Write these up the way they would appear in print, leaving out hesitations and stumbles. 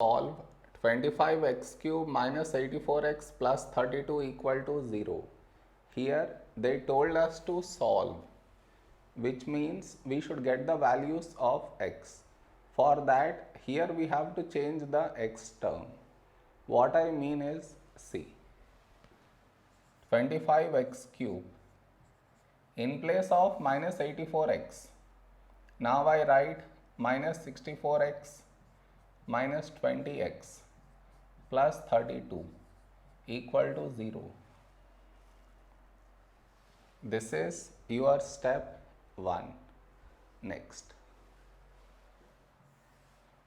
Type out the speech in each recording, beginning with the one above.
Solve 25x cube minus 84x plus 32 equal to 0. Here they told us to solve, which means we should get the values of x. For that, here we have to change the x term. What I mean is, see, 25x cube in place of minus 84x. Now I write minus 64x minus 20x plus 32 equal to 0. This is your step 1. Next,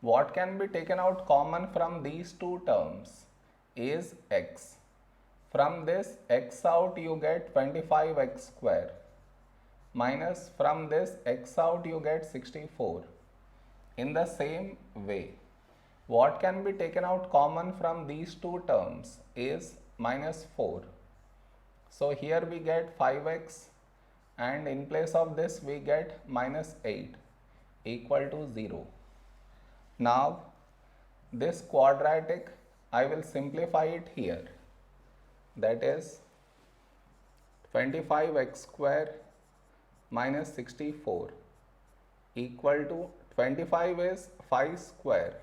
what can be taken out common from these two terms is x. From this x out you get 25x square minus from this x out you get 64. In the same way, what can be taken out common from these two terms is minus 4. So here we get 5x and in place of this we get minus 8 equal to 0. Now this quadratic I will simplify it here, that is 25x square minus 64 equal to 25 is 5 square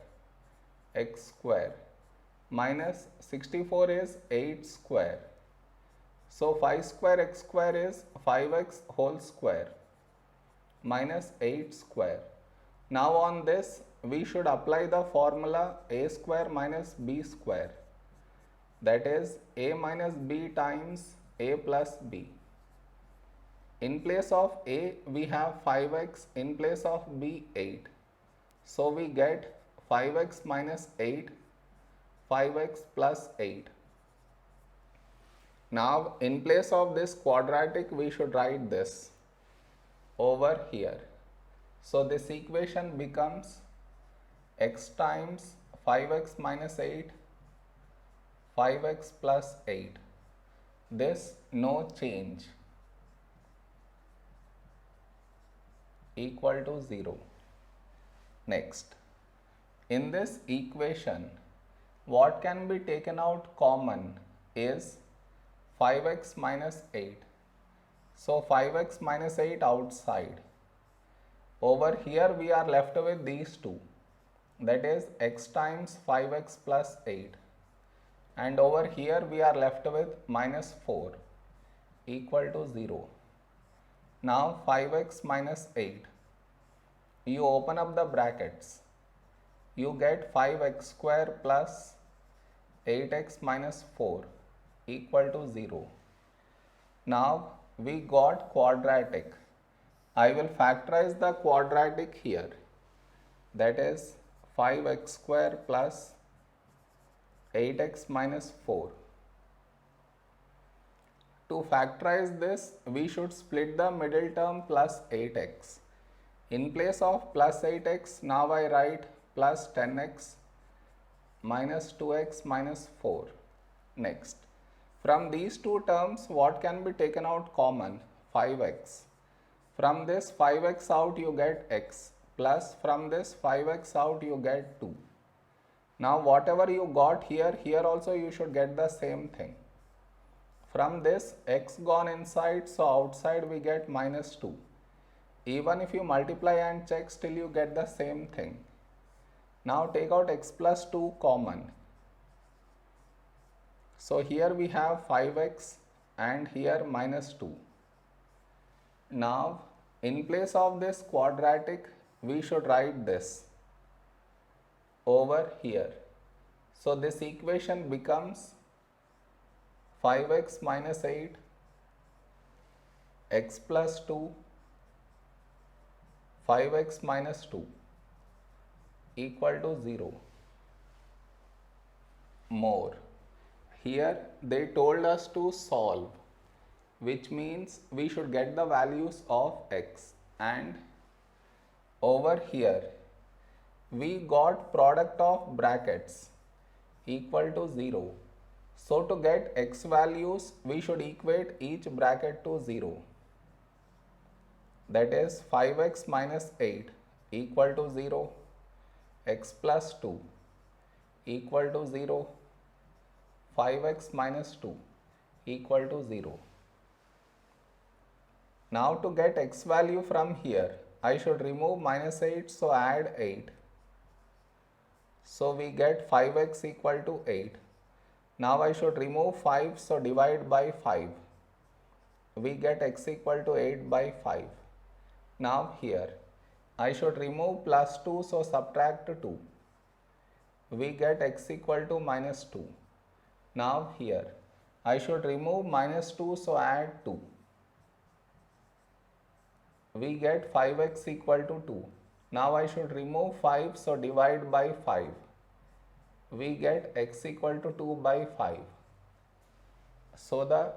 x square minus 64 is 8 square. So 5 square x square is 5x whole square minus 8 square. Now on this we should apply the formula a square minus b square, that is a minus b times a plus b. In place of a we have 5x, in place of b 8. So we get 5x minus 8, 5x plus 8. Now in place of this quadratic we should write this over here. So this equation becomes x times 5x minus 8, 5x plus 8. This no change equal to 0. Next, in this equation, what can be taken out common is 5x minus 8. So 5x minus 8 outside. Over here we are left with these two, that is x times 5x plus 8. And over here we are left with minus 4 equal to 0. Now 5x minus 8. You open up the brackets. You get 5x square plus 8x minus 4 equal to 0. Now we got quadratic. I will factorize the quadratic here. That is 5x square plus 8x minus 4. To factorize this, we should split the middle term plus 8x. In place of plus 8x, now I write plus 10x minus 2x minus 4. Next, from these two terms, what can be taken out common? 5x. From this 5x out you get x, plus from this 5x out you get 2. Now whatever you got here, here also you should get the same thing. From this x gone inside, so outside we get minus 2. Even if you multiply and check, still you get the same thing. Now take out x plus 2 common. So here we have 5x and here minus 2. Now in place of this quadratic, we should write this over here. So this equation becomes 5x minus 8, x plus 2, 5x minus 2 equal to 0. More. Here they told us to solve, which means we should get the values of x, and over here we got product of brackets equal to 0. So to get x values, we should equate each bracket to 0. That is 5x minus 8 equal to 0, x plus 2 equal to 0, 5x minus 2 equal to 0. Now to get x value from here, I should remove minus 8, so add 8. So we get 5x equal to 8. Now I should remove 5, so divide by 5. We get x equal to 8 by 5. Now here, I should remove plus 2, so subtract 2. We get x equal to minus 2. Now here, I should remove minus 2, so add 2. We get 5x equal to 2. Now I should remove 5, so divide by 5. We get x equal to 2 by 5. So the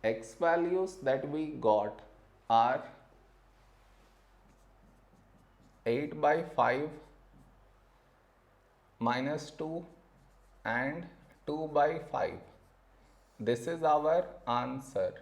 x values that we got are 8 by 5 minus 2 and 2 by 5. This is our answer.